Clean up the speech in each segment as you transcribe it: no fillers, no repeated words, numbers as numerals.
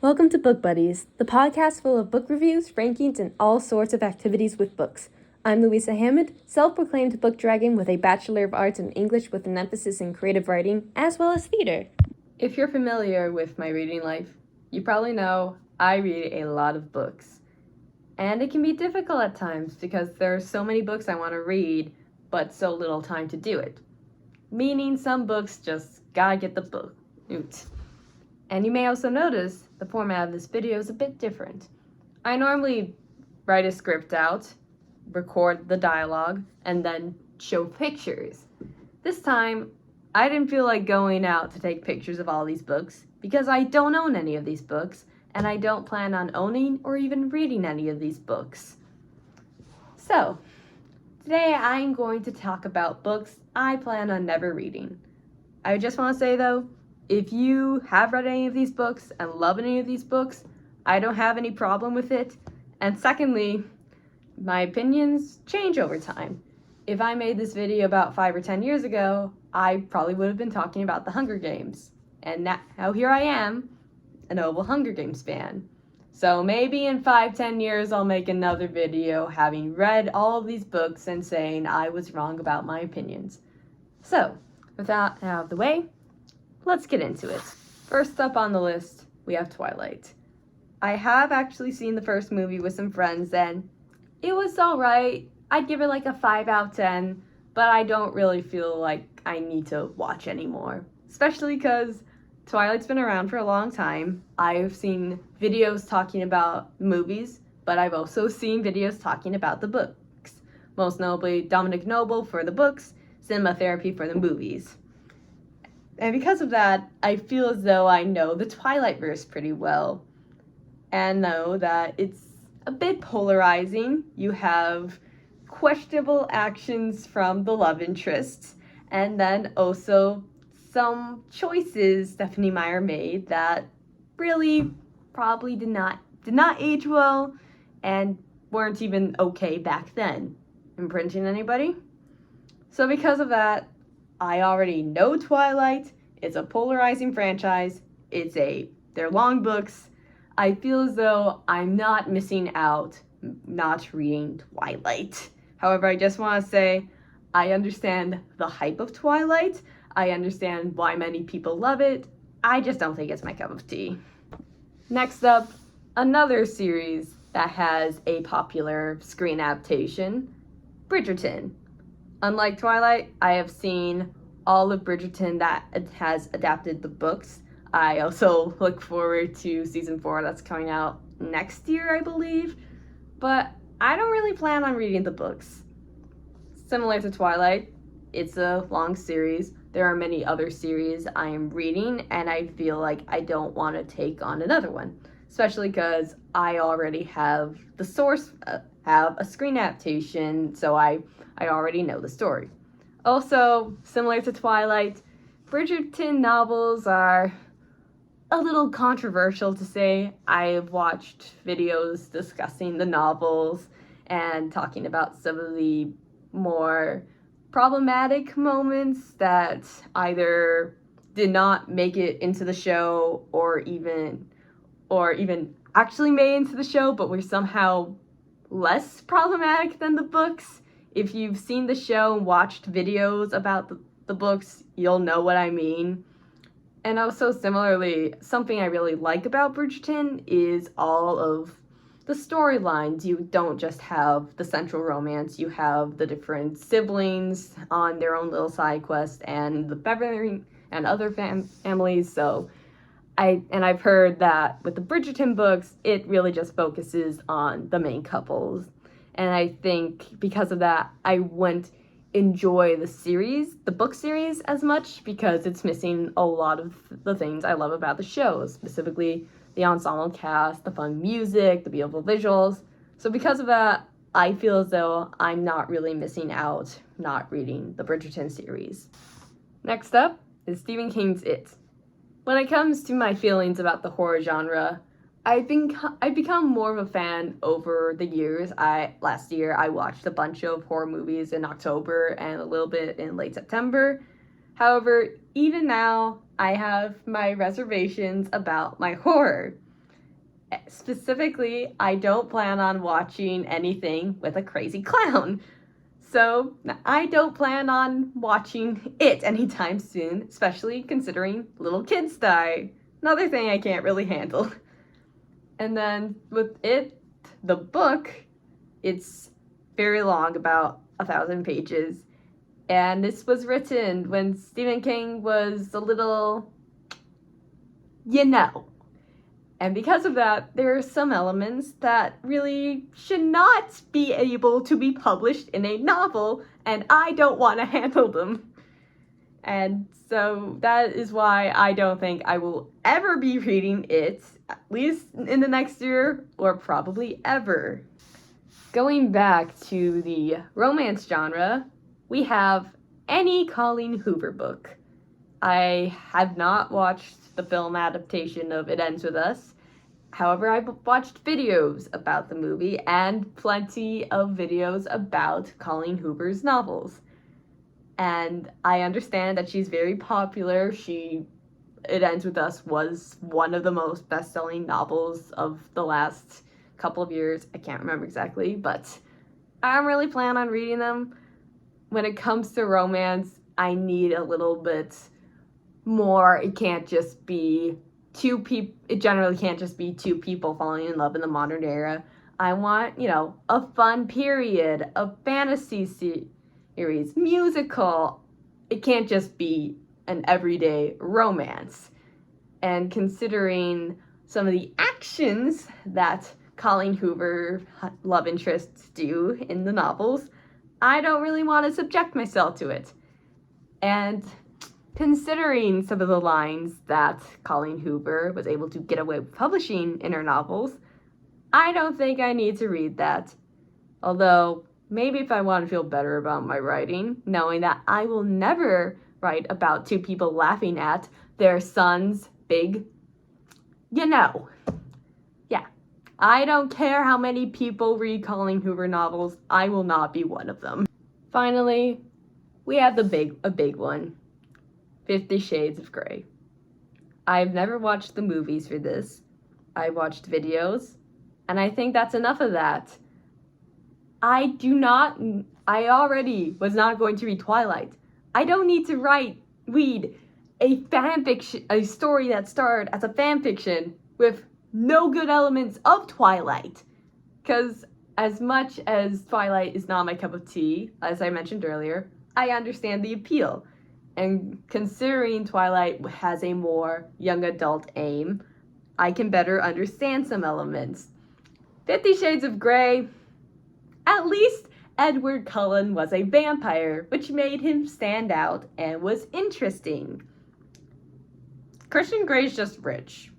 Welcome to Book Buddies, the podcast full of book reviews, rankings, and all sorts of activities with books. I'm Louisa Hammond, self-proclaimed book dragon with a Bachelor of Arts in English with an emphasis in creative writing, as well as theater. If you're familiar with my reading life, you probably know I read a lot of books. And it can be difficult at times because there are so many books I want to read, but so little time to do it. Meaning some books just gotta get the book. And you may also notice the format of this video is a bit different. I normally write a script out, record the dialogue, and then show pictures. This time, I didn't feel like going out to take pictures of all these books because I don't own any of these books, and I don't plan on owning or even reading any of these books. So, today I'm going to talk about books I plan on never reading. I just want to say though, if you have read any of these books and love any of these books, I don't have any problem with it. And secondly, my opinions change over time. If I made this video about 5 or 10 years ago, I probably would have been talking about the Hunger Games. And now here I am, a noble Hunger Games fan. So maybe in 5-10 years I'll make another video having read all of these books and saying I was wrong about my opinions. So, with that out of the way, let's get into it. First up on the list, we have Twilight. I have actually seen the first movie with some friends and it was alright. I'd give it like a 5 out of 10, but I don't really feel like I need to watch anymore. Especially because Twilight's been around for a long time. I've seen videos talking about movies, but I've also seen videos talking about the books. Most notably, Dominic Noble for the books, Cinema Therapy for the movies. And because of that, I feel as though I know the Twilightverse pretty well. And know that it's a bit polarizing. You have questionable actions from the love interests, and then also some choices Stephenie Meyer made that really probably did not age well and weren't even okay back then. Imprinting anybody? So because of that, I already know Twilight. It's a polarizing franchise. They're long books. I feel as though I'm not missing out not reading Twilight. However, I just want to say I understand the hype of Twilight. I understand why many people love it. I just don't think it's my cup of tea. Next up, another series that has a popular screen adaptation, Bridgerton. Unlike Twilight, I have seen all of Bridgerton that has adapted the books. I also look forward to season 4 that's coming out next year, I believe. But I don't really plan on reading the books. Similar to Twilight, it's a long series. There are many other series I am reading, and I feel like I don't want to take on another one. Especially because I already have the source, have a screen adaptation, so I already know the story. Also, similar to Twilight, Bridgerton novels are a little controversial to say. I've watched videos discussing the novels and talking about some of the more problematic moments that either did not make it into the show or even actually made into the show but were somehow less problematic than the books. If you've seen the show and watched videos about the books, you'll know what I mean. And also similarly, something I really like about Bridgerton is all of the storylines. You don't just have the central romance, you have the different siblings on their own little side quest and the Beverly and other families. So I've heard that with the Bridgerton books, it really just focuses on the main couples. And I think because of that, I wouldn't enjoy the book series as much because it's missing a lot of the things I love about the show, specifically the ensemble cast, the fun music, the beautiful visuals. So because of that, I feel as though I'm not really missing out not reading the Bridgerton series. Next up is Stephen King's It. When it comes to my feelings about the horror genre, I've become more of a fan over the years. Last year I watched a bunch of horror movies in October and a little bit in late September. However, even now I have my reservations about my horror. Specifically, I don't plan on watching anything with a crazy clown. So I don't plan on watching it anytime soon, especially considering little kids die. Another thing I can't really handle. And then with it, the book, it's very long, about 1,000 pages. And this was written when Stephen King was a little, you know. And because of that, there are some elements that really should not be able to be published in a novel, and I don't want to handle them. And so that is why I don't think I will ever be reading it, at least in the next year, or probably ever. Going back to the romance genre, we have any Colleen Hoover book. I have not watched the film adaptation of It Ends With Us. However, I've watched videos about the movie and plenty of videos about Colleen Hoover's novels. And I understand that she's very popular. It Ends With Us was one of the most best-selling novels of the last couple of years. I can't remember exactly, but I don't really plan on reading them. When it comes to romance, I need a little bit more. It can't just be two people. It generally can't just be two people falling in love in the modern era. I want, a fun period, a fantasy series, musical. It can't just be an everyday romance. And considering some of the actions that Colleen Hoover love interests do in the novels, I don't really want to subject myself to it. And considering some of the lines that Colleen Hoover was able to get away with publishing in her novels, I don't think I need to read that. Although, maybe if I want to feel better about my writing, knowing that I will never write about two people laughing at their son's big, Yeah. I don't care how many people read Colleen Hoover novels, I will not be one of them. Finally, we have a big one. 50 Shades of Grey. I've never watched the movies for this. I watched videos, and I think that's enough of that. I already was not going to read Twilight. I don't need to read a fanfiction, a story that started as a fanfiction with no good elements of Twilight. Because as much as Twilight is not my cup of tea, as I mentioned earlier, I understand the appeal. And considering Twilight has a more young adult aim, I can better understand some elements. 50 Shades of Grey, at least Edward Cullen was a vampire, which made him stand out and was interesting. Christian Grey's just rich.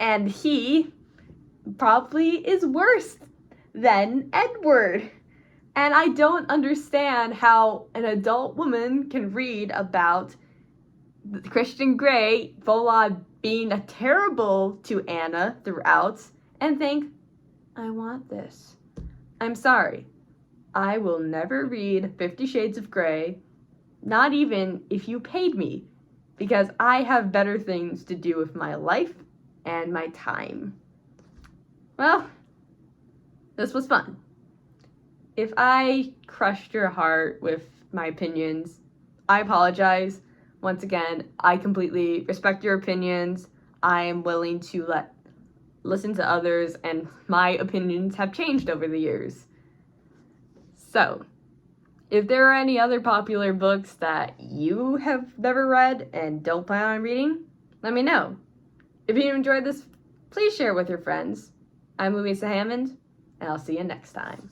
And he probably is worse than Edward. And I don't understand how an adult woman can read about Christian Grey full on being terrible to Anna throughout and think, I want this. I'm sorry. I will never read 50 Shades of Grey, not even if you paid me, because I have better things to do with my life and my time. Well, this was fun. If I crushed your heart with my opinions, I apologize. Once again, I completely respect your opinions. I am willing to listen to others, and my opinions have changed over the years. So, if there are any other popular books that you have never read and don't plan on reading, let me know. If you enjoyed this, please share it with your friends. I'm Louisa Hammond, and I'll see you next time.